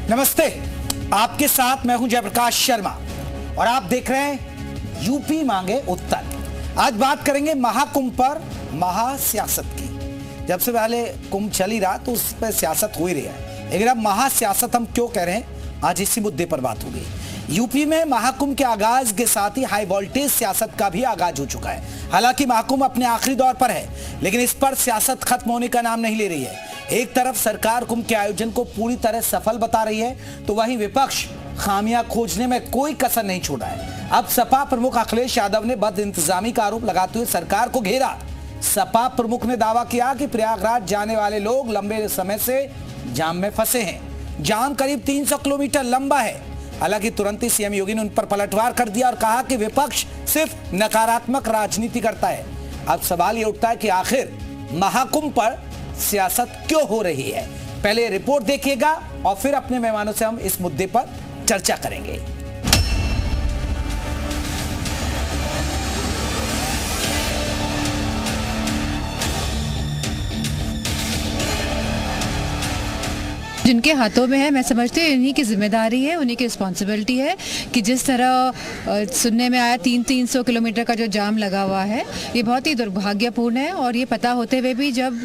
नमस्ते, आपके साथ मैं हूं जयप्रकाश शर्मा और आप देख रहे हैं यूपी मांगे उत्तर। आज बात करेंगे महाकुंभ पर महासियासत की। जब से पहले कुंभ चल ही रहा तो उस पर सियासत हो ही रही है, लेकिन अब महासियासत हम क्यों कह रहे हैं, आज इसी मुद्दे पर बात होगी। यूपी में महाकुंभ के आगाज के साथ ही हाई वोल्टेज सियासत का भी आगाज हो चुका है। हालांकि महाकुंभ अपने आखिरी दौर पर है, लेकिन इस पर सियासत खत्म होने का नाम नहीं ले रही है। एक तरफ सरकार कुंभ के आयोजन को पूरी तरह सफल बता रही है, तो वहीं विपक्ष खामियां खोजने में कोई कसर नहीं छोड़ा है। अब सपा प्रमुख अखिलेश यादव ने बद इंतजामी का आरोप लगाते हुए सरकार को घेरा। सपा प्रमुख ने दावा किया कि प्रयागराज जाने वाले लोग लंबे समय से जाम में फंसे हैं। जाम करीब 300 किलोमीटर लंबा है। हालांकि तुरंत ही सीएम योगी ने उन पर पलटवार कर दिया और कहा कि विपक्ष सिर्फ नकारात्मक राजनीति करता है। अब सवाल यह उठता है कि आखिर महाकुंभ पर सियासत क्यों हो रही है। पहले रिपोर्ट देखिएगा और फिर अपने मेहमानों से हम इस मुद्दे पर चर्चा करेंगे। जिनके हाथों में है, मैं समझती हूँ इन्हीं की जिम्मेदारी है, उन्हीं की रिस्पॉन्सिबिलिटी है कि जिस तरह सुनने में आया 300 किलोमीटर का जो जाम लगा हुआ है, ये बहुत ही दुर्भाग्यपूर्ण है। और ये पता होते हुए भी जब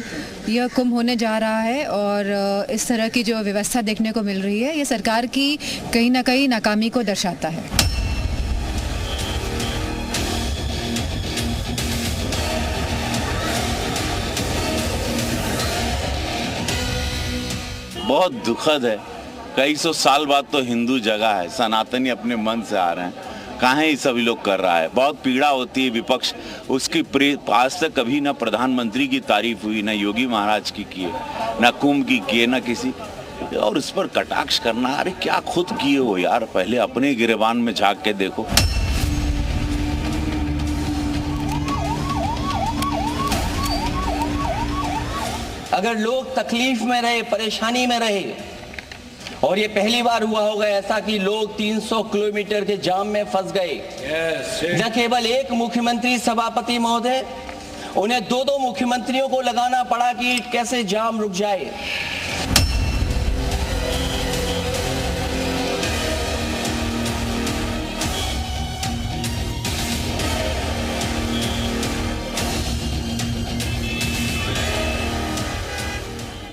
यह कुंभ होने जा रहा है और इस तरह की जो व्यवस्था देखने को मिल रही है, ये सरकार की कहीं ना कहीं नाकामी को दर्शाता है। बहुत दुखद है। कई सौ साल बाद तो हिंदू जगह है, सनातनी अपने मन से आ रहे हैं, कहाँ ये सभी लोग कर रहा है। बहुत पीड़ा होती है। विपक्ष उसकी आज तक कभी ना प्रधानमंत्री की तारीफ हुई, ना योगी महाराज की किए, ना कुंभ की किए, ना किसी, और उस पर कटाक्ष करना। अरे क्या खुद किए हो यार, पहले अपने गिरेबान में झांक के देखो। अगर लोग तकलीफ में रहे, परेशानी में रहे, और ये पहली बार हुआ होगा ऐसा कि लोग 300 किलोमीटर के जाम में फंस गए। न केवल एक मुख्यमंत्री सभापति महोदय, उन्हें दो मुख्यमंत्रियों को लगाना पड़ा कि कैसे जाम रुक जाए।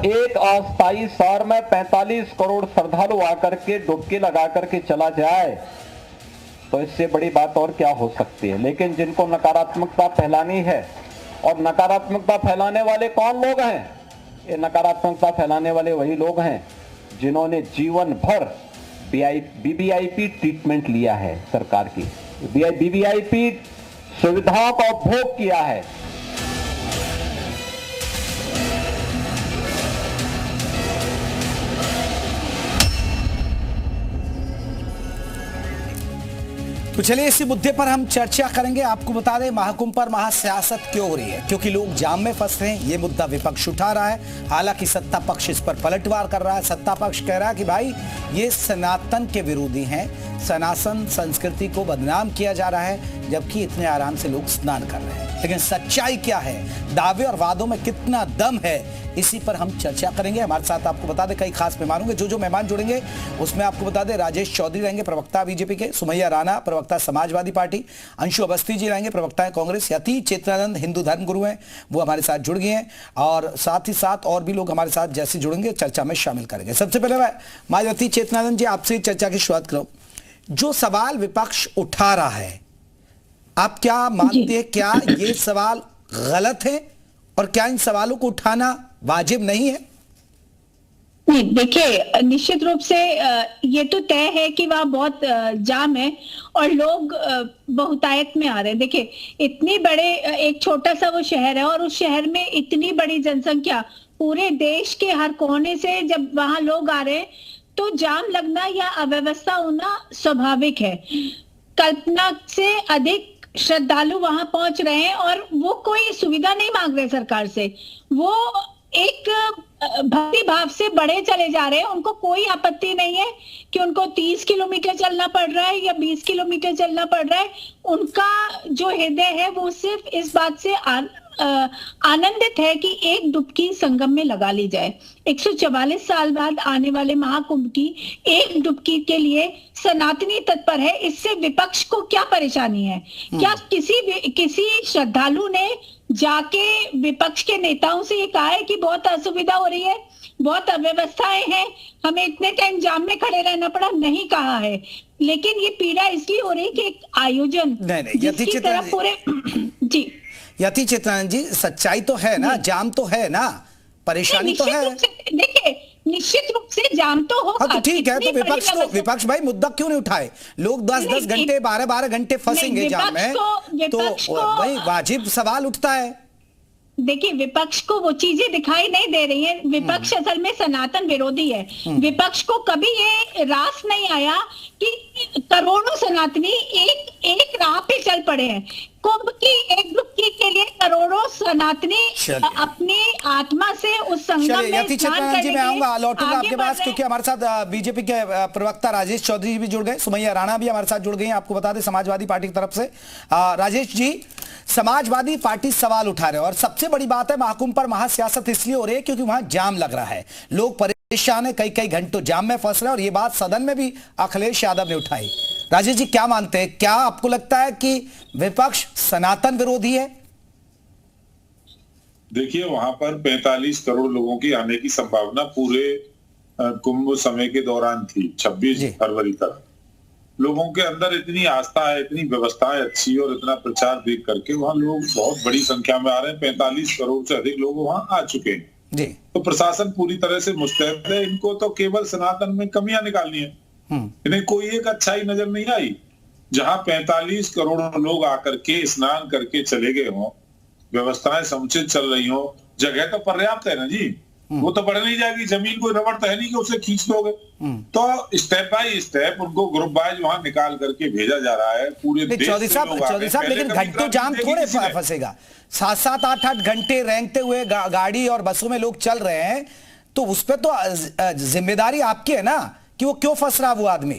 एक अस्थायी शहर में 45 करोड़ श्रद्धालु आकर के डुबकी लगा करके चला जाए तो इससे बड़ी बात और क्या हो सकती है। लेकिन जिनको नकारात्मकता फैलानी है, और नकारात्मकता फैलाने वाले कौन लोग हैं? ये नकारात्मकता फैलाने वाले वही लोग हैं जिन्होंने जीवन भर वीवीआईपी ट्रीटमेंट लिया है, सरकार की वीवीआईपी सुविधाओं का उपभोग किया है। तो चलिए इसी मुद्दे पर हम चर्चा करेंगे। आपको बता दें महाकुंभ पर महासियासत क्यों हो रही है, क्योंकि लोग जाम में फंस रहे हैं। ये मुद्दा विपक्ष उठा रहा है। हालांकि सत्ता पक्ष इस पर पलटवार कर रहा है। सत्ता पक्ष कह रहा है कि भाई ये सनातन के विरोधी हैं, सनातन संस्कृति को बदनाम किया जा रहा है, जबकि इतने आराम से लोग स्नान कर रहे हैं। लेकिन सच्चाई क्या है, दावे और वादों में कितना दम है, इसी पर हम चर्चा करेंगे। हमारे साथ आपको बता दें कई खास मेहमान होंगे। जो मेहमान जुड़ेंगे उसमें आपको बता दें राजेश चौधरी रहेंगे, प्रवक्ता बीजेपी के, सुमैया राणा प्रवक्ता समाजवादी पार्टी, अंशु अवस्थी जी रहेंगे, प्रवक्ता है कांग्रेस, यति चेतनानंद हिंदू धर्म गुरु हैं, वो हमारे साथ जुड़ गए हैं, और साथ ही साथ और भी लोग हमारे साथ जैसे जुड़ेंगे चर्चा में शामिल करेंगे। सबसे पहले मैं मायावती चेतनानंद जी आपसे चर्चा की शुरुआत करूं। जो सवाल विपक्ष उठा रहा है, आप क्या मानते हैं, क्या ये सवाल गलत है और क्या इन सवालों को उठाना वाजिब नहीं है? नहीं, देखिए निश्चित रूप से ये तो तय है कि वहाँ बहुत जाम है और लोग बहुतायत में आ रहे हैं। देखिए इतनी बड़े एक छोटा सा वो शहर है और उस शहर में इतनी बड़ी जनसंख्या, पूरे देश के हर कोने से जब वहां लोग आ रहे हैं तो जाम लगना या अव्यवस्था होना स्वाभाविक है। कल्पना से अधिक श्रद्धालु वहां पहुंच रहे हैं और वो कोई सुविधा नहीं मांग रहे सरकार से, वो एक भक्ति भाव से बढ़े चले जा रहे हैं। उनको कोई आपत्ति नहीं है कि उनको 30 किलोमीटर चलना पड़ रहा है या 20 किलोमीटर चलना पड़ रहा है। उनका जो हृदय है वो सिर्फ इस बात से आनंदित है कि एक डुबकी संगम में लगा ली जाए। 144 साल बाद आने वाले महाकुंभ की एक डुबकी के लिए सनातनी तत्पर है। इससे विपक्ष को क्या परेशानी है? क्या किसी श्रद्धालु ने जाके विपक्ष के नेताओं से ये कहा है कि बहुत असुविधा हो रही है, बहुत अव्यवस्थाएं हैं, हमें इतने टाइम जाम में खड़े रहना पड़ा? नहीं कहा है, लेकिन ये पीड़ा इसलिए हो रही है कि एक आयोजन जिसकी तरफ पूरे जी यति चित्रानंद जी, सच्चाई तो है ना, जाम तो है ना, परेशानी तो है। देखिए, निश्चित रूप से जाम तो होगा। हाँ तो ठीक है, तो विपक्ष भाई मुद्दा क्यों नहीं उठाए? लोग 10-10 घंटे 12-12 घंटे फंसेंगे जाम में, तो भाई वाजिब सवाल उठता है। देखिए, विपक्ष को वो चीजें दिखाई नहीं दे रही हैं। विपक्ष असल में सनातन विरोधी है। विपक्ष को कभी ये रास नहीं आया कि करोड़ों सनातनी एक राह पे चल पड़े हैं। कुंभ की एक डुबकी के लिए करोड़ों सनातनी अपनी आत्मा से उस संगम में स्नान करने मैं आऊंगा, लौटूंगा आपके पास, क्योंकि हमारे साथ बीजेपी के प्रवक्ता राजेश चौधरी जी भी जुड़ गए, सुमैया राणा भी हमारे साथ जुड़ गई हैं। आपको बता दें, समाजवादी पार्टी की तरफ से। राजेश जी, समाजवादी पार्टी सवाल उठा रहे हैं और सबसे बड़ी बात है, महाकुंभ पर महासियासत इसलिए हो रही है क्योंकि वहां जाम लग रहा है, लोग परेशान है, कई घंटों जाम में फंस रहे हैं, और ये बात सदन में भी अखिलेश यादव ने उठाई। राजेश जी, क्या मानते हैं? क्या आपको लगता है कि विपक्ष सनातन विरोधी है? देखिए, वहां पर 45 करोड़ लोगों की आने की संभावना पूरे कुंभ समय के दौरान थी, 26 फरवरी तक। लोगों के अंदर इतनी आस्था है, इतनी व्यवस्थाएं अच्छी, और इतना प्रचार देख करके वहां लोग बहुत बड़ी संख्या में आ रहे हैं। 45 करोड़ से अधिक लोग वहां आ चुके हैं। तो प्रशासन पूरी तरह से मुस्तैद है। इनको तो केवल सनातन में कमियां निकालनी है, इन्हें कोई एक अच्छाई नजर नहीं आई। जहां 45 करोड़ लोग आकर के स्नान करके चले गए हों, व्यवस्थाएं समुचित चल रही हो, जगह तो पर्याप्त है ना जी, वो तो बढ़ नहीं जाएगी। जमीन कोई रबड़ तो है नहीं कि उसे खींच दोगे। तो स्टेप बाय स्टेप उनको ग्रुप वाइज वहां निकाल करके भेजा जा रहा है। पूरे देश चौधरी साहब, लेकिन घंटों जाम थोड़े फंसेगा। 7-7, 8-8 घंटे रेंगते हुए गाड़ी और बसों में लोग चल रहे हैं, तो उस पर तो जिम्मेदारी आपकी है ना कि वो क्यों फंस रहा वो आदमी।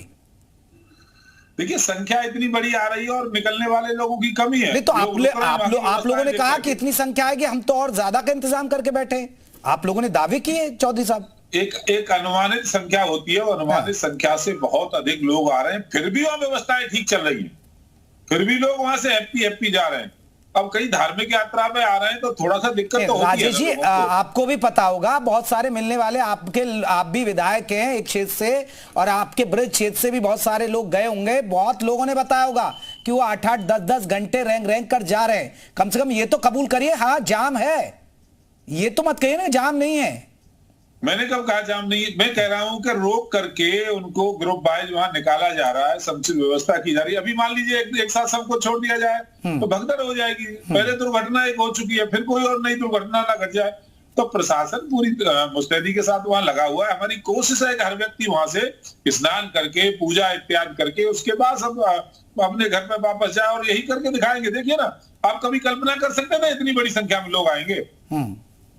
देखिए, संख्या इतनी बड़ी आ रही है और निकलने वाले लोगों की कमी है। नहीं तो आप लोगों ने कहा कि इतनी संख्या आएगी, हम तो और ज्यादा का इंतजाम करके बैठे। आप लोगों ने दावे किए चौधरी साहब। एक अनुमानित संख्या होती है, और अनुमानित संख्या से बहुत अधिक लोग आ रहे हैं, फिर भी वहां व्यवस्थाएं ठीक चल रही है, फिर भी लोग वहां से हैप्पी जा रहे हैं। अब कई धार्मिक यात्रा में आ रहे हैं तो थोड़ा सा दिक्कत तो होती है। राजेश जी, आपको भी पता होगा, बहुत सारे मिलने वाले आप भी विधायक हैं एक क्षेत्र से, और आपके ब्रज क्षेत्र से भी बहुत सारे लोग गए होंगे। बहुत लोगों ने बताया होगा कि वो 8-8, 10-10 घंटे रेंग कर जा रहे हैं। कम से कम ये तो कबूल करिए, हाँ जाम है, ये तो मत कहिए ना जाम नहीं है। मैंने कब कहा जाम नहीं है? मैं कह रहा हूं कि रोक करके उनको ग्रुप वाइज वहां निकाला जा रहा है, समुचित व्यवस्था की जा रही है। अभी मान लीजिए एक साथ सबको छोड़ दिया जाए तो भगदड़ हो जाएगी। पहले दुर्घटना एक हो चुकी है, फिर कोई और नई दुर्घटना ना घट जाए। तो प्रशासन पूरी मुस्तैदी के साथ वहां लगा हुआ है। हमारी कोशिश है कि हर व्यक्ति वहां से स्नान करके, पूजा इत्यादि करके, उसके बाद सब अपने घर पे वापस जाए, और यही करके दिखाएंगे। देखिए ना, आप कभी कल्पना कर सकते हैं ना इतनी बड़ी संख्या में लोग आएंगे?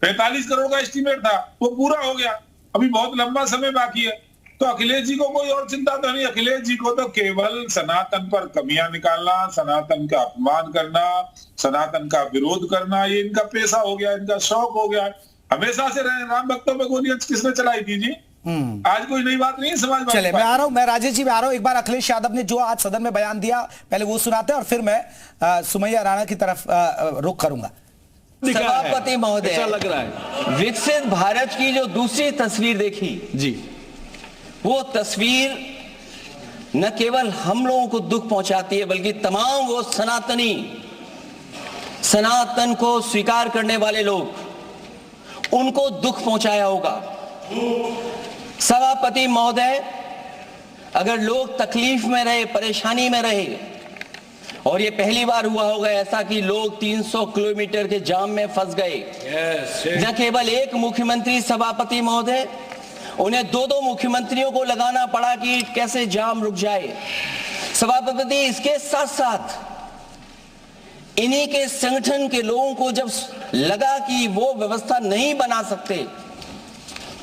45 करोड़ का एस्टीमेट था, वो पूरा हो गया, अभी बहुत लंबा समय बाकी है। तो अखिलेश जी को कोई और चिंता तो नहीं। अखिलेश जी को तो केवल सनातन पर कमियां निकालना, सनातन का अपमान करना, सनातन का विरोध करना, ये इनका पेशा हो गया, इनका शौक हो गया। हमेशा से रहे। राम भक्तों पे गोलियां किसने चलाई थी जी? आज कोई नई बात नहीं है समाजवादी। चले, मैं आ रहा हूं, मैं राजेश जी में आ रहा हूं। एक बार अखिलेश यादव ने जो आज सदन में बयान दिया, पहले वो सुनाते हैं और फिर मैं सुमैया राणा की तरफ रुख करूंगा। सभापति महोदय, ऐसा लग रहा है विकसित भारत की जो दूसरी तस्वीर देखी जी, वो तस्वीर न केवल हम लोगों को दुख पहुंचाती है, बल्कि तमाम वो सनातन को स्वीकार करने वाले लोग, उनको दुख पहुंचाया होगा। सभापति महोदय, अगर लोग तकलीफ में रहे, परेशानी में रहे, और ये पहली बार हुआ होगा ऐसा कि लोग 300 किलोमीटर के जाम में फंस गए। न केवल एक मुख्यमंत्री सभापति महोदय, उन्हें 2-2 मुख्यमंत्रियों को लगाना पड़ा कि कैसे जाम रुक जाए। सभापति, इसके साथ साथ इन्हीं के संगठन के लोगों को जब लगा कि वो व्यवस्था नहीं बना सकते,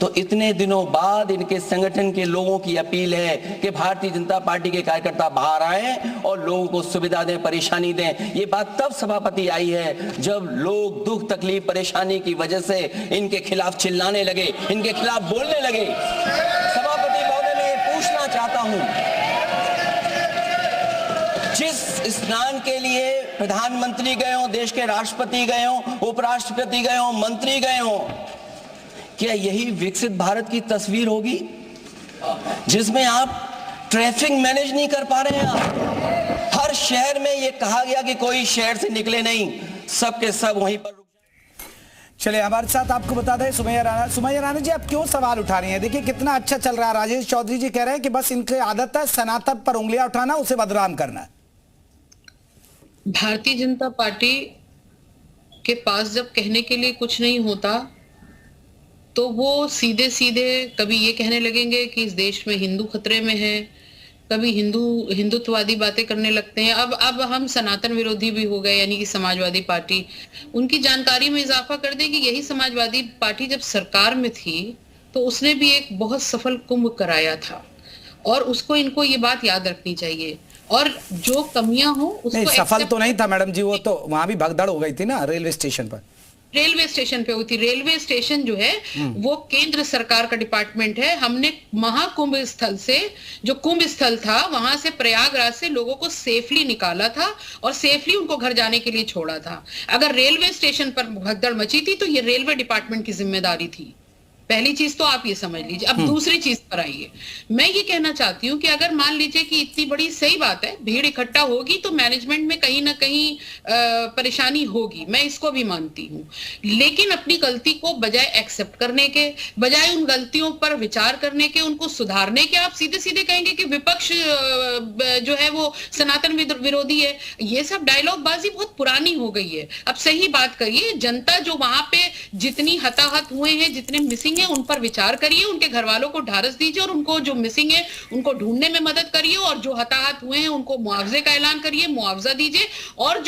तो इतने दिनों बाद इनके संगठन के लोगों की अपील है कि भारतीय जनता पार्टी के कार्यकर्ता बाहर आए और लोगों को सुविधा दें, परेशानी दें। ये बात तब सभापति आई है जब लोग दुख तकलीफ परेशानी की वजह से इनके खिलाफ चिल्लाने लगे, इनके खिलाफ बोलने लगे। सभापति महोदय, मैं पूछना चाहता हूं, जिस स्नान के लिए प्रधानमंत्री गए हो, देश के राष्ट्रपति गए हो, उपराष्ट्रपति गए हो, मंत्री गए हो, क्या यही विकसित भारत की तस्वीर होगी जिसमें आप ट्रैफिक मैनेज नहीं कर पा रहे हैं? आप हर शहर में ये कहा गया कि कोई शहर से निकले नहीं, सबके सब वहीं पर। चलिए हमारे साथ आपको बता दें सुमैया राणा। सुमैया राणा जी, आप क्यों सवाल उठा रही हैं? देखिए कितना अच्छा चल रहा है। राजेश चौधरी जी कह रहे हैं कि बस इनकी आदत है सनातन पर उंगलियां उठाना, उसे बदनाम करना। भारतीय जनता पार्टी के पास जब कहने के लिए कुछ नहीं होता तो वो सीधे सीधे कभी ये कहने लगेंगे कि इस देश में हिंदू खतरे में है, कभी हिंदुत्ववादी बातें करने लगते हैं। अब हम सनातन विरोधी भी हो गए, यानी कि समाजवादी पार्टी। उनकी जानकारी में इजाफा कर दें कि यही समाजवादी पार्टी जब सरकार में थी तो उसने भी एक बहुत सफल कुंभ कराया था और उसको इनको ये बात याद रखनी चाहिए। और जो कमियां हो उसको सफल तो नहीं था मैडम जी, वो तो वहां भी भगदड़ हो गई थी ना रेलवे स्टेशन पर। रेलवे स्टेशन पे हुई थी। रेलवे स्टेशन जो है वो केंद्र सरकार का डिपार्टमेंट है। हमने महाकुंभ स्थल से, जो कुंभ स्थल था, वहां से प्रयागराज से लोगों को सेफली निकाला था और सेफली उनको घर जाने के लिए छोड़ा था। अगर रेलवे स्टेशन पर भगदड़ मची थी तो ये रेलवे डिपार्टमेंट की जिम्मेदारी थी। पहली चीज तो आप ये समझ लीजिए। अब दूसरी चीज पर आइए। मैं ये कहना चाहती हूँ कि अगर मान लीजिए कि इतनी बड़ी, सही बात है, भीड़ इकट्ठा होगी तो मैनेजमेंट में कहीं ना कहीं परेशानी होगी, मैं इसको भी मानती हूँ। लेकिन अपनी गलती को बजाय एक्सेप्ट करने के, बजाय उन गलतियों पर विचार करने के, उनको सुधारने के, आप सीधे सीधे कहेंगे कि विपक्ष जो है वो सनातन विरोधी है। ये सब डायलॉग बाजी बहुत पुरानी हो गई है। अब सही बात करिए, जनता जो वहां पे जितनी हताहत हुए हैं, जितने मिसिंग है, उन पर विचार करिए, उनके घर वालों को ढारस दीजिए और उनको जो मिसिंग है उनको ढूंढने में मदद करिए, और जो हताहत हुए हैं उनको मुआवजे का ऐलान करिए, मुआवजा दीजिए, और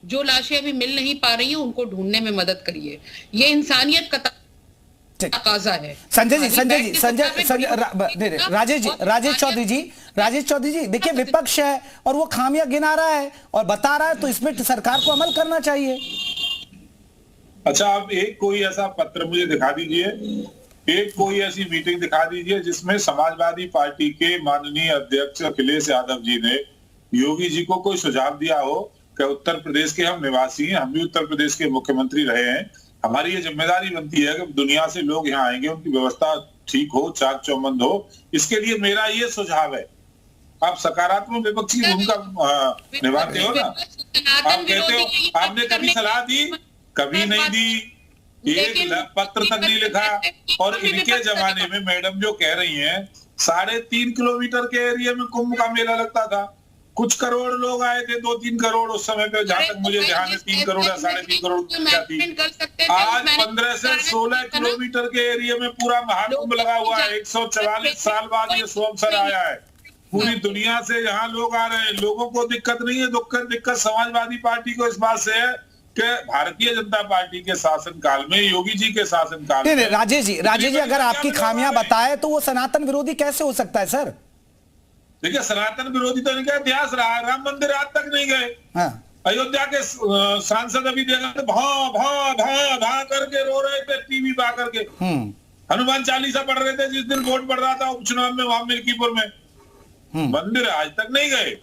जो लाशें अभी मिल नहीं पा रही हैं उनको ढूंढने में मदद करिए। ये इंसानियत का तकाजा है। राजेश चौधरी जी देखिए, विपक्ष है और वो खामियां गिना रहा है और बता रहा है, तो इसमें सरकार को अमल करना चाहिए। अच्छा, आप एक कोई ऐसा पत्र मुझे दिखा दीजिए, एक कोई ऐसी मीटिंग दिखा दीजिए जिसमें समाजवादी पार्टी के माननीय अध्यक्ष अखिलेश यादव जी ने योगी जी को कोई सुझाव दिया हो कि उत्तर प्रदेश के हम निवासी हैं, हम भी उत्तर प्रदेश के मुख्यमंत्री रहे हैं, हमारी ये जिम्मेदारी बनती है कि दुनिया से लोग यहाँ आएंगे, उनकी व्यवस्था ठीक हो, चाक चौबंद हो। इसके लिए मेरा ये सुझाव है, आप सकारात्मक विपक्ष की भूमिका निभाते हो ना। आप कहते हो आपने कभी सलाह दी, कभी नहीं दी, एक पत्र तक नहीं लिखा। और इनके जमाने में मैडम जो कह रही हैं 3.5 किलोमीटर के एरिया में कुंभ का मेला लगता था, कुछ करोड़ लोग आए थे, 2-3 करोड़ उस समय पे, जहां तक मुझे ध्यान है 3 करोड़ या 3.5 करोड़ क्या थी। आज 15 से 16 किलोमीटर के एरिया में पूरा महाकुंभ लगा हुआ है। 144 साल बाद ये शुभ अवसर आया है। पूरी दुनिया से यहाँ लोग आ रहे हैं, लोगों को दिक्कत नहीं है। दिक्कत समाजवादी पार्टी को इस बात से है कि भारतीय जनता पार्टी के शासनकाल में, योगी जी के शासनकाल में। राजेश जी अगर आपकी खामियां बताए तो वो सनातन विरोधी कैसे हो सकता है सर? देखिए, सनातन विरोधी तो इनका इतिहास रहा है। राम मंदिर आज तक नहीं गए। हाँ। अयोध्या के सांसद अभी देखा भां भां भां भां करके रो रहे थे टीवी पे आकर के। हनुमान चालीसा पढ़ रहे थे जिस दिन वोट पड़ रहा था उपचुनाव में वहां मिल्कीपुर में। मंदिर आज तक नहीं गए।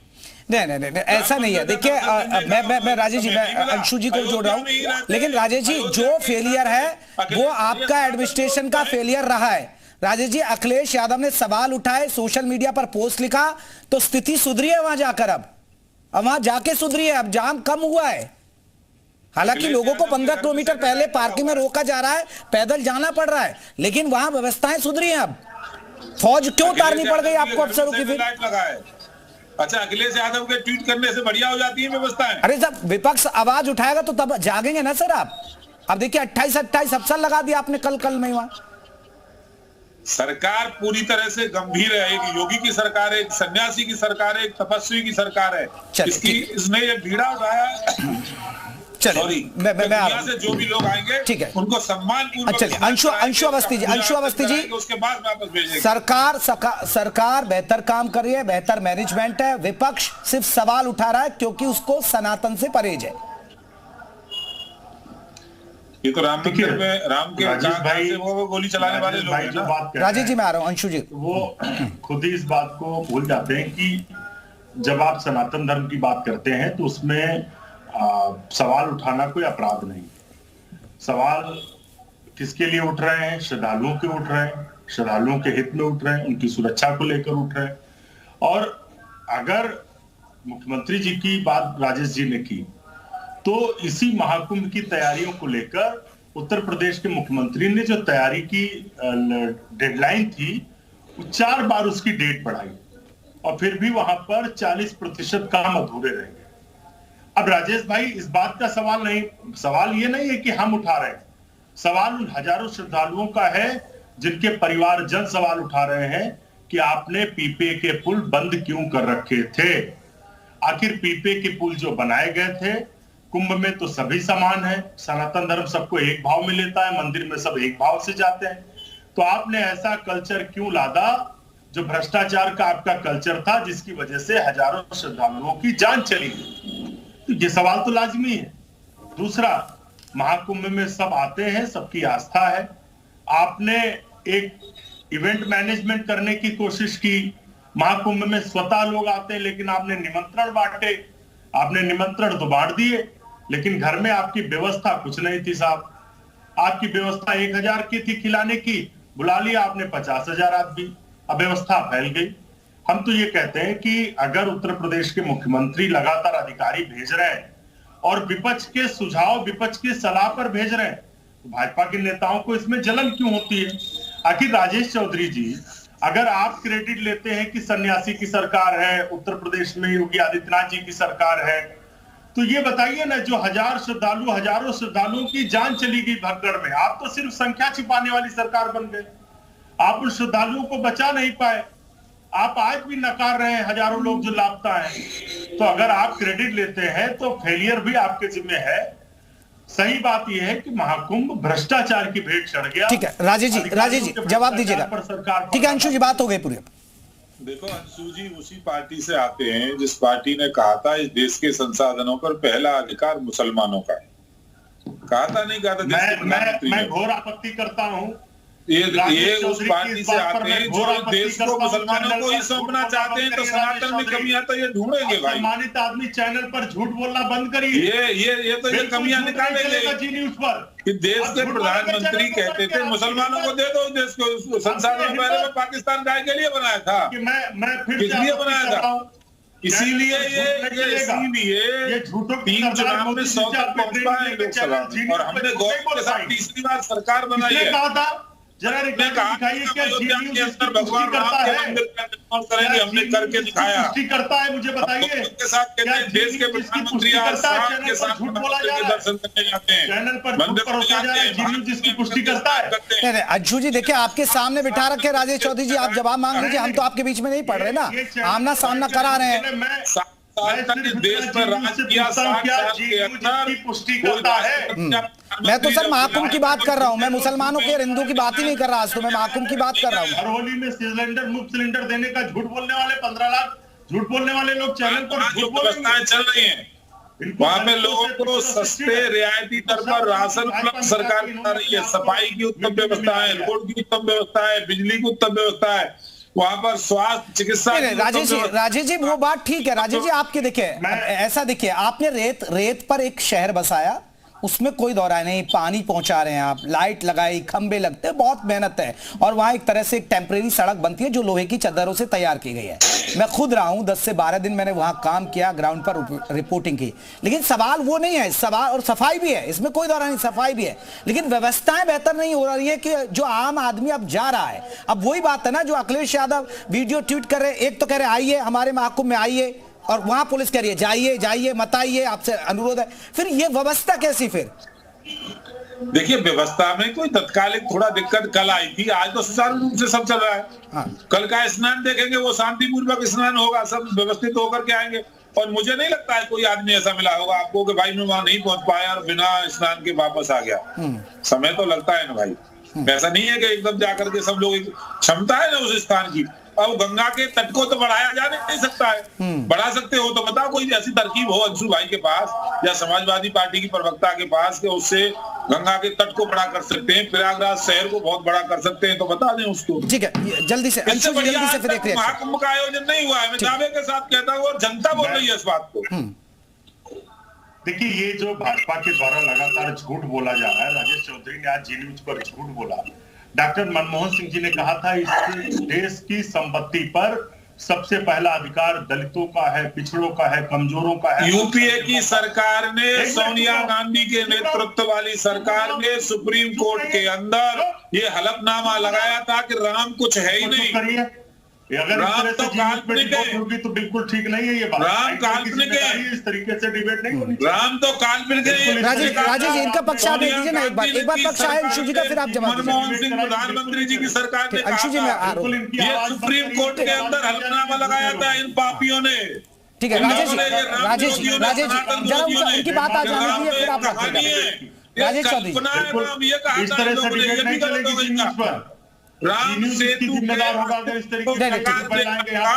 नहीं, ऐसा नहीं है। देखिए मैं राजेश जी, मैं अंशु जी को जोड़ रहा हूँ, लेकिन राजेश जी जो फेलियर है वो आपका एडमिनिस्ट्रेशन का फेलियर रहा है। राजेश जी, अखिलेश यादव ने सवाल उठाए, सोशल मीडिया पर पोस्ट लिखा, तो स्थिति सुधरी है वहां जाकर। अब वहां जाके सुधरी है, अब जाम कम हुआ है। हालांकि लोगों को 15 किलोमीटर पहले पार्किंग में रोका जा रहा है, पैदल जाना पड़ रहा है, लेकिन वहां व्यवस्थाएं सुधरी हैं। अब फौज क्यों उतारनी पड़ गई आपको अफसरों की? फिर अच्छा, अखिलेश यादव के ट्वीट करने से बढ़िया हो जाती है व्यवस्थाएं। अरे जब विपक्ष आवाज उठाएगा तो तब जागेंगे ना सर आप। अब देखिए 28 अफसर लगा दिया आपने कल में वहां। सरकार पूरी तरह से गंभीर है। एक योगी की सरकार है, एक सन्यासी की सरकार है, एक तपस्वी की सरकार है। इसने ये बीड़ा उठाया चलिए, सॉरी, मैं दुनिया से जो भी लोग आएंगे, ठीक है, उनको सम्मान पूर्वक। चलिए, अंशु अवस्थी जी, उसके बाद वापस भेजेंगे। सरकार बेहतर काम कर रही है, बेहतर मैनेजमेंट है, विपक्ष सिर्फ सवाल उठा रहा है क्योंकि उसको सनातन से परहेज है। ये तो राम मंदिर में राम के भाई से वो गोली चलाने वाले लोग हैं ना। राजेश जी मैं आ रहा हूँ, अंशु जी वो खुद ही इस बात को भूल जाते हैं कि जब आप सनातन धर्म की बात करते हैं तो उसमें सवाल उठाना कोई अपराध नहीं। सवाल किसके लिए उठ रहे हैं? श्रद्धालुओं के उठ रहे हैं, श्रद्धालुओं के हित में उठ रहे हैं, उनकी सुरक्षा को लेकर उठ रहे हैं। और अगर मुख्यमंत्री जी की बात राजेश जी ने की तो इसी महाकुंभ की तैयारियों को लेकर उत्तर प्रदेश के मुख्यमंत्री ने जो तैयारी की डेडलाइन थी वो 4 बार उसकी डेट बढ़ाई और फिर भी वहां पर 40% काम अधूरे रह गए। अब राजेश भाई इस बात का सवाल ये नहीं है कि हम उठा रहे हैं, सवाल उन हजारों श्रद्धालुओं का है जिनके परिवारजन सवाल उठा रहे हैं कि आपने पीपे के पुल बंद क्यों कर रखे थे। आखिर पीपे के पुल जो बनाए गए थे, कुंभ में तो सभी समान है, सनातन धर्म सबको एक भाव में लेता है, मंदिर में सब एक भाव से जाते हैं, तो आपने ऐसा कल्चर क्यों लादा जो भ्रष्टाचार का आपका कल्चर था, जिसकी वजह से हजारों श्रद्धालुओं की जान चली गई। तो ये सवाल तो लाजमी है। दूसरा, महाकुंभ में सब आते हैं, सबकी आस्था है, आपने एक इवेंट मैनेजमेंट करने की कोशिश की, महाकुंभ में स्वतः लोग आते हैं लेकिन आपने निमंत्रण बांटे, आपने निमंत्रण तो बांट दिए लेकिन घर में आपकी व्यवस्था कुछ नहीं थी साहब। आपकी व्यवस्था 1000 की थी खिलाने की, बुला लिया आपने 50,000 आदमी, अव्यवस्था फैल गई। हम तो ये कहते हैं कि अगर उत्तर प्रदेश के मुख्यमंत्री लगातार अधिकारी भेज रहे हैं और विपक्ष के सुझाव, विपक्ष की सलाह पर भेज रहे हैं, तो भाजपा के नेताओं को इसमें जलन क्यों होती है? आखिर राजेश चौधरी जी, अगर आप क्रेडिट लेते हैं कि सन्यासी की सरकार है, उत्तर प्रदेश में योगी आदित्यनाथ जी की सरकार है, तो ये बताइए ना, जो हजारों श्रद्धालुओं की जान चली गई भगदड़ में, आप तो सिर्फ संख्या छिपाने वाली सरकार बन गए, आप उन श्रद्धालुओं को बचा नहीं पाए, आप आज भी नकार रहे हैं हजारों लोग जो लापता हैं। तो अगर आप क्रेडिट लेते हैं तो फेलियर भी आपके जिम्मे है। सही बात यह है कि महाकुंभ भ्रष्टाचार की भेंट चढ़ गया। ठीक है राजेश जी जवाब दीजिएगा। ठीक है अंशु जी, बात हो गई पूरी। देखो अंशु जी उसी पार्टी से आते हैं जिस पार्टी ने कहा था इस देश के संसाधनों पर पहला अधिकार मुसलमानों का है। कहा था नहीं कहा था? मैं घोर आपत्ति करता हूँ। ये उस पार्टी से आते हैं जो देश को मुसलमानों को ही सौंपना चाहते हैं, तो सनातन में कमियां तो ये ढूंढेंगे भाई। सम्मानित आदमी चैनल पर झूठ बोलना बंद करिए। ये तो ये कमियां निकालेंगे जी न्यूज पर कि देश के प्रधानमंत्री कहते थे मुसलमानों को दे दो देश को संसाधन, पहले में पाकिस्तान काय के लिए बनाया था, मैं फिर किस लिए बनाया था? इसीलिए ये 3 चुनाव में 100 तक पहुंच पाए लोकसभा, और हमने गौरव के साथ तीसरी बार सरकार बनाई है। कहा था जरा दिखाइए क्या के अंदर भगवान राम के मंदिर का निर्माण करेंगे, हमने करके दिखाया। पुष्टि करता है, मुझे बताइए के साथ कहते हैं देश के प्रधानमंत्री आज शाम के साथ मंदिर के दर्शन करने जाते हैं, चैनल पर जिसकी पुष्टि करता है। अंशु जी देखिए, आपके सामने बिठा रखे राजेश चौधरी जी, आप जवाब मांग लीजिए, हम तो आपके बीच में नहीं पढ़ रहे ना, आमना सामना करा रहे हैं। देश पर राज किया 60 साल के अंदर पुष्टि करता है। मैं तो सर महाकुंभ की बात कर रहा हूँ, मैं मुसलमानों के हिंदू की बात ही नहीं कर रहा, आज तो मैं महाकुंभ की बात कर रहा हूँ। हर होली में सिलेंडर, मुफ्त सिलेंडर देने का झूठ बोलने वाले 15 लाख झूठ बोलने वाले लोग चैनल पर झूठ व्यवस्थाएं चल रही हैं, वहाँ पे लोगों को सस्ते रियायती दर पर राशन उपलब्ध सरकार करा रही है, सफाई की उत्तम व्यवस्था है, रोड की उत्तम व्यवस्था है, बिजली की उत्तम व्यवस्था है, वहां पर स्वास्थ्य चिकित्सा। राजेश जी वो बात ठीक है। राजेश जी आपके देखिए, ऐसा देखिए, आपने रेत पर एक शहर बसाया, उसमें कोई दौरा नहीं, पानी पहुंचा रहे हैं आप, लाइट लगाई, खंबे लगते हैं, बहुत मेहनत है, और वहां एक तरह से एक टेम्परेरी सड़क बनती है जो लोहे की चादरों से तैयार की गई है। मैं खुद रहा हूं 10 से 12 दिन मैंने वहां काम किया, ग्राउंड पर रिपोर्टिंग की, लेकिन सवाल वो नहीं है, सवाल, और सफाई भी है, इसमें कोई दौरा नहीं, सफाई भी है, लेकिन व्यवस्थाएं बेहतर नहीं हो रही है कि जो आम आदमी अब जा रहा है। अब वही बात है ना जो अखिलेश यादव वीडियो ट्वीट कर रहे, एक तो कह रहे आइए हमारे महाकुंभ में आइए, और वहां पुलिस कह रही है जाइए जाइए मत आइए, आपसे अनुरोध है। फिर ये व्यवस्था कैसी? फिर देखिए व्यवस्था में कोई तत्कालिक थोड़ा दिक्कत कल आई थी, आज तो सुचारू रूप से सब चल रहा है। कल का स्नान देखेंगे वो शांतिपूर्वक स्नान होगा, सब व्यवस्थित होकर के आएंगे। और मुझे नहीं लगता है कोई आदमी ऐसा मिला होगा आपको कि भाई मैं वहां नहीं पहुंच पाया और बिना स्नान के वापस आ गया। समय तो लगता है ना भाई, ऐसा नहीं है कि एकदम जाकर के सब लोग, क्षमता है ना उस स्थान की। अब गंगा के तट को तो बढ़ाया जा नहीं सकता है, बढ़ा सकते हो तो बताओ कोई ऐसी तरकीब हो अंशु भाई के पास या समाजवादी पार्टी की प्रवक्ता के पास कि उससे गंगा के तट को बड़ा कर सकते हैं, प्रयागराज शहर को बहुत बड़ा कर सकते हैं, तो बता दें उसको। ठीक है, जल्दी से अंशु जी, जल्दी से फिर एक रिएक्शन। महाकुंभ का आयोजन नहीं हुआ है, मैं दावे के साथ कहता हूँ, और जनता बोल रही है इस बात को। देखिए, ये जो भाजपा के द्वारा लगातार झूठ बोला जा रहा है, राजेश चौधरी ने आज जी न्यूज पर झूठ बोला। डॉक्टर मनमोहन सिंह जी ने कहा था इस देश की संपत्ति पर सबसे पहला अधिकार दलितों का है, पिछड़ों का है, कमजोरों का है। यूपीए की सरकार ने, सोनिया गांधी के नेतृत्व वाली सरकार ने सुप्रीम कोर्ट के अंदर ये हलफनामा लगाया था कि राम कुछ है ही नहीं। अगर राम तो काल्पनिक होगी तो बिल्कुल ठीक नहीं है ये बात। राम काल्पनिक है, इस तरीके से डिबेट नहीं होनी। राम तो काल्पनिक है। राजेश जी, इनका पक्ष आप दे दीजिए ना, एक बार पक्ष है अंशु जी का, फिर आप जवाब दीजिए। मनमोहन सिंह प्रधानमंत्री जी की सरकार ने अंशु जी, मैं आ रहा हूं। ये सुप्रीम कोर्ट के अंदर हलफनामा लगाया था इन पापियों ने। ठीक है राजेश जी, जरा उनकी बात आ जाने दीजिए, फिर आप राजेश चौधरी इस तरह से डिबेट नहीं चलेगी। राम सेतु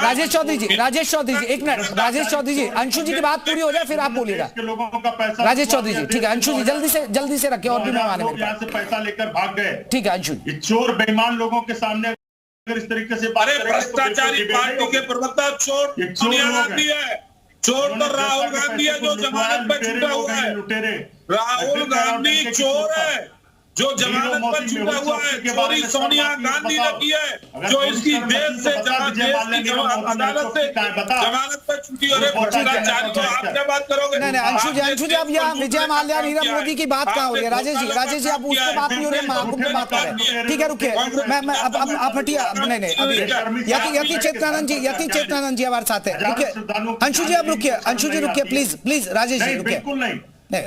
राजेश चौधरी जी, एक मिनट, राजेश चौधरी जी, अंशु जी की बात पूरी हो जाए फिर आप बोलिएगा। राजेश चौधरी जी, ठीक है अंशु जी, जल्दी से रखिए, और भी मेहमान है। यहाँ से पैसा लेकर भाग गए, ठीक है अंशु जी। चोर बेईमान लोगों के सामने अगर इस तरीके से अरे भ्रष्टाचारी पार्टी के प्रवक्ता चोर सोनिया गांधी है, चोर तो राहुल गांधी है जो जमानत पर छूटा हुआ है। राहुल गांधी चोर है जो जमानत पर छूटा हुआ है। चोरी सोनिया गांधी ने की है जो इसकी देश से अदालत से जमानत पर छूटी। और भ्रष्टाचारी तो आप क्या बात करोगे? नहीं अंशु जी, अब यहाँ विजय माल्या, नीरव मोदी की बात कहाँ हो रही है? राजेश जी आप उस पर बात नहीं हो रही है, महाकुंभ पे बात कर रहे हैं। ठीक है, रुकिए, मैं अब आप हटिए। नहीं अभी यति चेतनानंद जी हमारे साथ है, रुकिए अंशु जी, आप रुकिए, अंशु जी रुकिए प्लीज, राजेश जी रुकिए।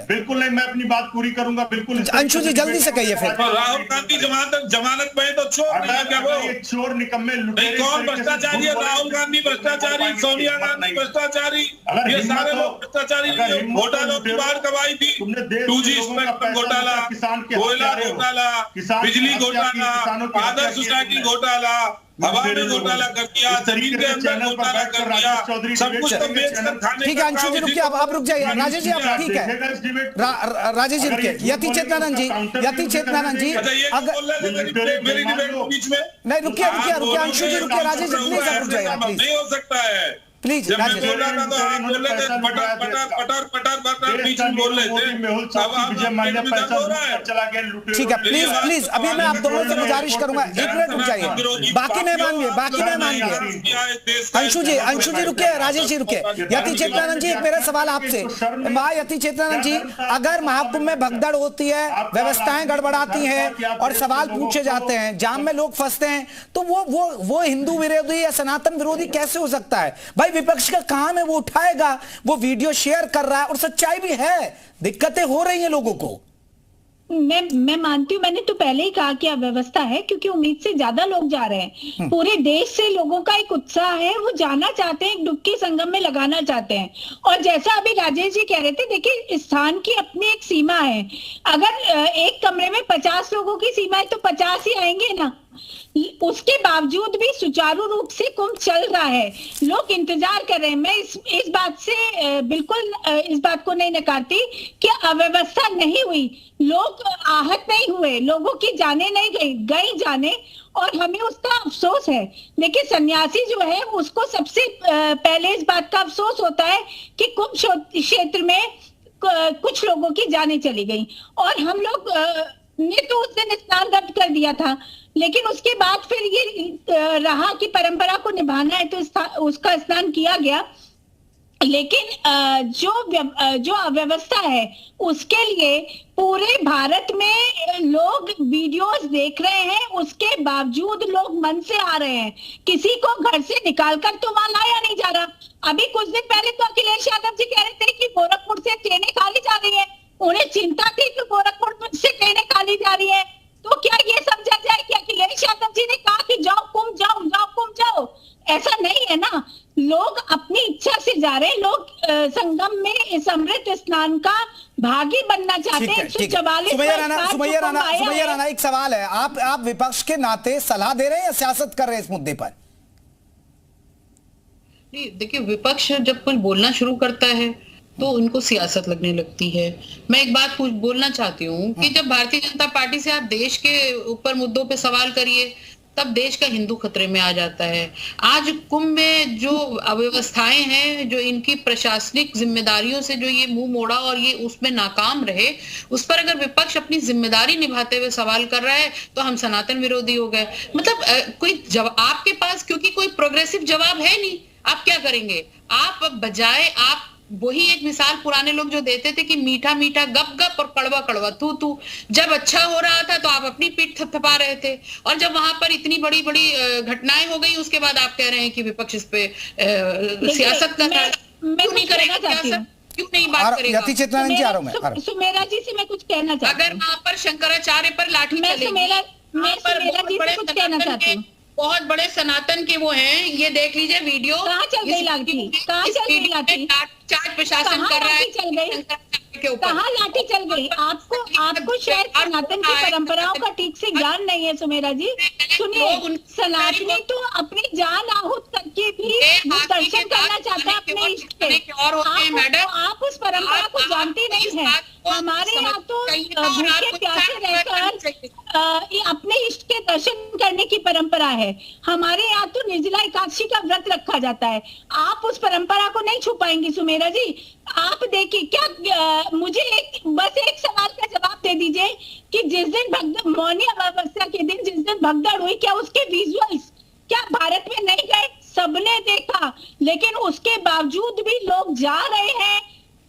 बिल्कुल नहीं, मैं अपनी बात पूरी करूंगा। बिल्कुल अंशु जी जल्दी से कहिए फिर। राहुल गांधी जमानत पे तो चोर नहीं है क्या? वो चोर निकम्मे लुटेरे कौन भ्रष्टाचारी है? राहुल गांधी भ्रष्टाचारी, सोनिया गांधी भ्रष्टाचारी, ये सारे लोग भ्रष्टाचारी। घोटालों की बात कब आई थी? 2G स्पेक्ट्रम घोटाला, कोयला घोटाला, बिजली घोटाला, आदर्श सोसाइटी घोटाला, हवा में घोटाला कर दिया, जमीन के अंदर घोटाला कर दिया, सब कुछ तो बेच कर खाने। ठीक है अंशु जी रुकिए, आप रुक जाइए। राजेश जी आप ठीक है, राजेश जी रुकिए। यति चेतनानंद जी, अगर मेरी डिबेट को बीच में नहीं, रुकिए अंशु जी रुकिए, राजेश जी प्लीज आप रुक जाइए प्लीज। नहीं हो सकता है प्लीज। जब मैं बोल रहा था तो आप बोल रहे थे पटर बीच में बोल रहे थे। ठीक है, प्लीज अभी मैं आप दोनों से गुजारिश करूंगा, 1 मिनट रुक जाइए। बाकी मेहमान भी अंशु जी रुकिए, राजेश जी रुकिए। यति चेतनानंद जी, एक मेरा सवाल आपसे, यति चेतनानंद जी, अगर महाकुंभ में भगदड़ होती है, व्यवस्थाएं गड़बड़ाती हैं और सवाल पूछे जाते हैं, जाम में लोग फंसते हैं, तो वो हिंदू विरोधी या सनातन विरोधी कैसे हो सकता है? भाई विपक्ष का काम है, वो उठाएगा, वो वीडियो शेयर कर रहा है, और सच्चाई भी है, दिक्कतें हो रही हैं लोगों को। मैं मानती हूँ, मैंने तो पहले ही कहा कि अव्यवस्था है, क्योंकि उम्मीद से ज्यादा लोग जा रहे हैं। पूरे देश से लोगों का एक उत्साह है, वो जाना चाहते हैं, एक डुबकी संगम में लगाना चाहते हैं। और जैसा अभी राजेश जी कह रहे थे, देखिए स्थान की अपनी एक सीमा है। अगर एक कमरे में 50 लोगों की सीमा है तो 50 ही आएंगे ना। उसके बावजूद भी सुचारू रूप से कुंभ चल रहा है, लोग इंतजार कर रहे हैं। मैं इस बात से बिल्कुल इस बात को नहीं नकारती कि अव्यवस्था नहीं हुई, लोग आहत नहीं हुए, लोगों की जाने नहीं गई जाने, और हमें उसका अफसोस है। देखिए सन्यासी जो है उसको सबसे पहले इस बात का अफसोस होता है कि कुंभ क्षेत्र में कुछ लोगों की जाने चली गई, और हम लोग ने तो उस दिन स्नान रद्द कर दिया था, लेकिन उसके बाद फिर ये रहा कि परंपरा को निभाना है तो उसका स्नान किया गया। लेकिन जो अव्यवस्था है उसके लिए पूरे भारत में लोग वीडियोस देख रहे हैं, उसके बावजूद लोग मन से आ रहे हैं, किसी को घर से निकालकर तो वहां लाया नहीं जा रहा। अभी कुछ दिन पहले तो अखिलेश यादव जी कह रहे थे कि गोरखपुर से ट्रेनें खाली जा रही है, उन्हें चिंता थी कि गोरखपुर मुझसे ट्रेनें निकाली जा रही है, तो क्या ये समझा जाए कि अखिलेश यादव जी ने कहा कि जाओ कुंभ जाओ, जाओ कुंभ जाओ? ऐसा नहीं है ना। लोग अपनी इच्छा से जा रहे हैं, लोग संगम में इस अमृत स्नान का भागी बनना चाहते हैं। सुमैया राणा, एक सवाल है, आप विपक्ष के नाते सलाह दे रहे हैं या सियासत कर रहे हैं इस मुद्दे पर? देखिए, विपक्ष जब कुछ बोलना शुरू करता है तो उनको सियासत लगने लगती है। मैं एक बात बोलना चाहती हूँ कि जब भारतीय जनता पार्टी से आप देश के ऊपर मुद्दों पे सवाल करिए तब देश का हिंदू खतरे में आ जाता है। आज कुंभ में जो अव्यवस्थाएं हैं, जो इनकी प्रशासनिक जिम्मेदारियों से जो ये मुंह मोड़ा और ये उसमें नाकाम रहे, उस पर अगर विपक्ष अपनी जिम्मेदारी निभाते हुए सवाल कर रहा है तो हम सनातन विरोधी हो गए। मतलब कोई जवाब आपके पास, क्योंकि कोई प्रोग्रेसिव जवाब है नहीं, आप क्या करेंगे? आप बजाय आप वही एक मिसाल पुराने लोग जो देते थे कि मीठा मीठा गप गप और कड़वा कड़वा तू तू, जब अच्छा हो रहा था तो आप अपनी पीठ थपथपा रहे थे, और जब वहां पर इतनी बड़ी बड़ी घटनाएं हो गई उसके बाद आप कह रहे हैं कि विपक्ष इस पे सियासत कर रहा है। क्यों नहीं करेगा सियासत? क्यों नहीं बात करेगा? सुमेरा जी से मैं कुछ कहना चाहती हूँ। अगर वहां पर शंकराचार्य पर लाठी चलेगी, बहुत बड़े सनातन के वो हैं, ये देख लीजिए वीडियो, कहाँ चल गई लाठी? कहाँ चल गई लाठी? चार्ज प्रशासन कर रहा है के ऊपर। कहाँ लाठी चल गई? आपको शायद सनातन की परंपराओं का ठीक से ज्ञान नहीं है सुमेरा जी। सुनिए, सनातनी तो अपनी जान आहूत करके भी दर्शन करना चाहता है अपने इष्ट के। आप उस परंपरा को जानती नहीं है। हमारे यहाँ तो भूखे प्यासे रहकर अपने इष्ट के दर्शन करने की परंपरा है। हमारे यहाँ तो निर्जला एकादशी का व्रत रखा जाता है। आप उस परंपरा को नहीं छुपाएंगी सुमेरा जी। आप देखिए, क्या मुझे बस एक सवाल का जवाब दे दीजिए कि जिस दिन मौनी अमावस्या के दिन जिस दिन भगदड़ हुई, क्या उसके विजुअल्स क्या भारत में नहीं गए? सबने देखा, लेकिन उसके बावजूद भी लोग जा रहे हैं।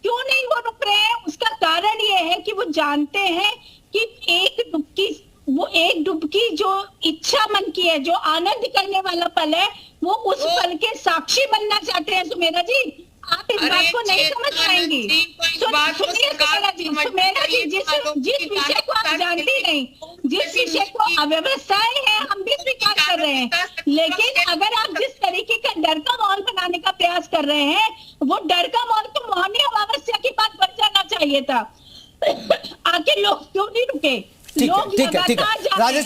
क्यों नहीं वो रुक रहे हैं? उसका कारण ये है कि वो जानते हैं कि एक डुबकी जो इच्छा मन की है, जो आनंद करने वाला पल है, वो उस पल के साक्षी बनना चाहते हैं सुमेरा जी। आप इस बात को नहीं समझ पाएंगी। सुमेरा जी, जिस विषय को आप जानती नहीं, जिस विषय को अव्यवस्थाएं हैं, हम भी स्वीकार कर रहे हैं, लेकिन अगर आप जिस तरीके का डर का माहौल बनाने का प्रयास कर रहे हैं, वो डर का माहौल तो मौनी अमावस्या की बात बन जाना चाहिए था। आखिर लोग क्यों नहीं रुके? ठीक है। राजेश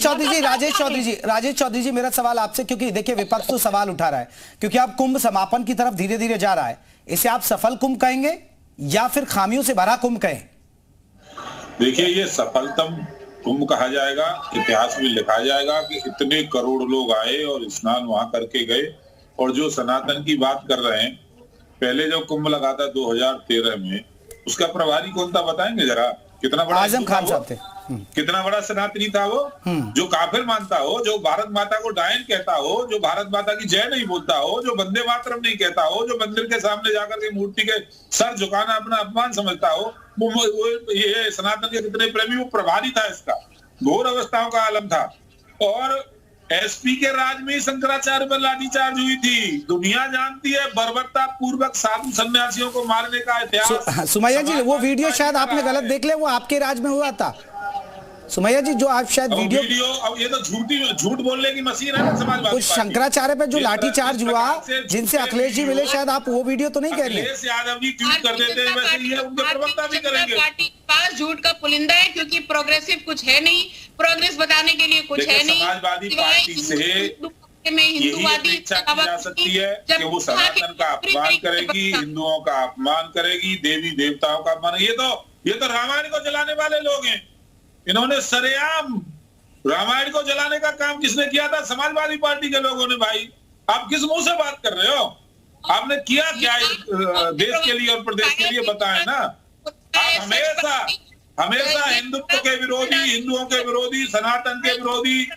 चौधरी जी, मेरा सवाल आपसे, क्योंकि देखिए विपक्ष तो सवाल उठा रहा है, क्योंकि आप कुंभ समापन की तरफ धीरे धीरे जा रहा है, इसे आप सफल कुंभ कहेंगे या फिर खामियों से भरा कुंभ कहें? देखिए, ये सफलतम कुंभ कहा जाएगा। इतिहास में लिखा जाएगा कि इतने करोड़ लोग आए और स्नान वहां करके गए। और जो सनातन की बात कर रहे हैं, पहले जो कुंभ लगा था 2013 में, उसका प्रभारी कौन था बताएंगे जरा? कितना बड़ा आजम खान साहब थे। कितना बड़ा सनातनी था वो, जो काफिर मानता हो, जो भारत माता को डायन कहता हो, जो भारत माता की जय नहीं बोलता हो, जो वंदे मातरम नहीं कहता हो, जो मंदिर के सामने जाकर के मूर्ति के सर झुकाना अपना अपमान समझता हो, वो ये सनातन के कितने प्रेमी, वो प्रभारी था इसका। घोर अवस्थाओं का आलम था। और एसपी के राज में शंकराचार्य पर लाठीचार्ज हुई थी। दुनिया जानती है बर्बरता पूर्वक साधु सन्यासियों को मारने का इतिहास। सुमैया जी, वो वीडियो शायद आपने गलत देख लिया, वो आपके राज में हुआ था। सुमैया जी, जो आप शायद वीडियो अब ये तो झूठ बोलने की मशीन है ना समाजवादी। कुछ शंकराचार्य पे जो लाठीचार्ज हुआ, जिनसे अखिलेश जी मिले, शायद आप वो वीडियो तो नहीं कह रहे? अखिलेश यादव जी ट्वीट कर देते हैं, वैसे ये उनके प्रवक्ता भी करेंगे। पार्टी पास झूठ का पुलिंदा है, क्योंकि प्रोग्रेसिव कुछ है नहीं, प्रोग्रेस बताने के लिए कुछ है नहीं। समाजवादी पार्टी से यही इच्छा की जा सकती है कि वो सनातन का अपमान करेगी, हिंदुओं का अपमान करेगी, देवी देवताओं का अपमान। ये तो रामायण को जलाने वाले लोग हैं। इन्होंने सरेआम रामायण को जलाने का काम किसने किया था? समाजवादी पार्टी के लोगों ने। भाई, आप किस मुंह से बात कर रहे हो? आपने किया क्या देश के लिए और प्रदेश के लिए, बताएं ना। आप हमेशा हिंदुत्व के विरोधी, हिंदुओं के विरोधी, सनातन के विरोधी।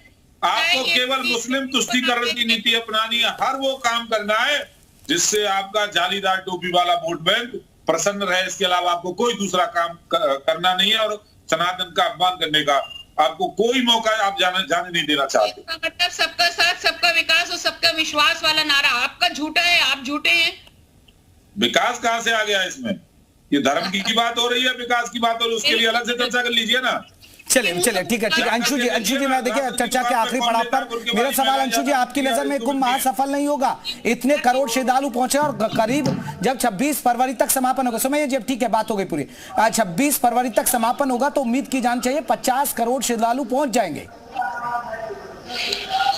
आपको केवल मुस्लिम तुष्टीकरण की नीति अपनानी है। हर वो काम करना है जिससे आपका जालीदार टोपी वाला वोट बैंक प्रसन्न रहे। इसके अलावा आपको कोई दूसरा काम करना नहीं है, और सनातन का अपमान करने का आपको कोई मौका आप जाने नहीं देना चाहते। मतलब सबका साथ, सबका विकास और सबका विश्वास वाला नारा आपका झूठा है, आप झूठे हैं। विकास कहां से आ गया इसमें? ये धर्म की बात हो रही है, विकास की बात हो रही है, उसके लिए अलग से चर्चा कर लीजिए ना। चलिए ठीक है अंशु जी मैं देखिए चर्चा के आखिरी पड़ाव पर मेरा सवाल, अंशु जी आपकी नजर में कुंभ महासफल नहीं होगा? इतने करोड़ श्रद्धालु पहुंचे और करीब जब 26 फरवरी तक समापन होगा, समय जब ठीक है बात हो गई पूरी, 26 फरवरी तक समापन होगा तो उम्मीद की जानी चाहिए 50 करोड़ श्रद्धालु पहुंच जाएंगे।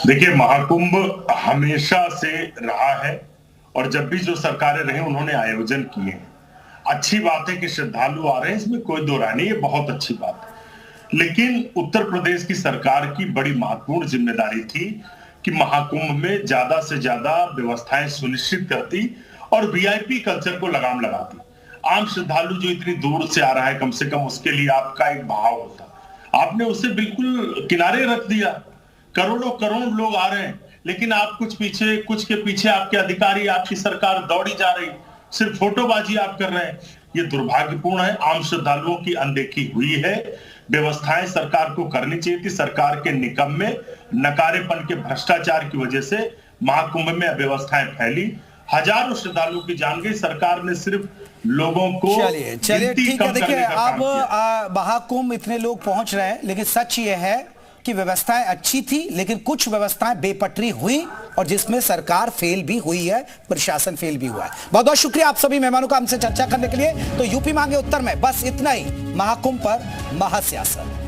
देखिए, महाकुंभ हमेशा से रहा है और जब भी जो सरकारें रही उन्होंने आयोजन किए। अच्छी बात है कि श्रद्धालु आ रहे हैं, इसमें कोई दो राय नहीं, ये बहुत अच्छी बात है। लेकिन उत्तर प्रदेश की सरकार की बड़ी महत्वपूर्ण जिम्मेदारी थी कि महाकुंभ में ज्यादा से ज्यादा व्यवस्थाएं सुनिश्चित करती और वीआईपी कल्चर को लगाम लगाती। आम श्रद्धालु जो इतनी दूर से आ रहा है, कम से कम उसके लिए आपका एक भाव होता, आपने उसे बिल्कुल किनारे रख दिया। करोड़ों करोड़ लोग आ रहे हैं, लेकिन आप कुछ के पीछे आपके अधिकारी, आपकी सरकार दौड़ी जा रही, सिर्फ फोटोबाजी आप कर रहे हैं। ये दुर्भाग्यपूर्ण है। आम श्रद्धालुओं की अनदेखी हुई है। व्यवस्थाएं सरकार को करनी चाहिए थी। सरकार के निकम्मे नकारेपन के भ्रष्टाचार की वजह से महाकुंभ में अव्यवस्थाएं फैली, हजारों श्रद्धालुओं की जान गई। सरकार ने सिर्फ लोगों को चलिए ठीक है। देखिए अब महाकुंभ इतने लोग पहुंच रहे हैं, लेकिन सच ये है कि व्यवस्थाएं अच्छी थी, लेकिन कुछ व्यवस्थाएं बेपटरी हुई और जिसमें सरकार फेल भी हुई है, प्रशासन फेल भी हुआ है। बहुत बहुत शुक्रिया आप सभी मेहमानों का हमसे चर्चा करने के लिए। तो यूपी मांगे उत्तर में बस इतना ही, महाकुंभ पर महासियासत।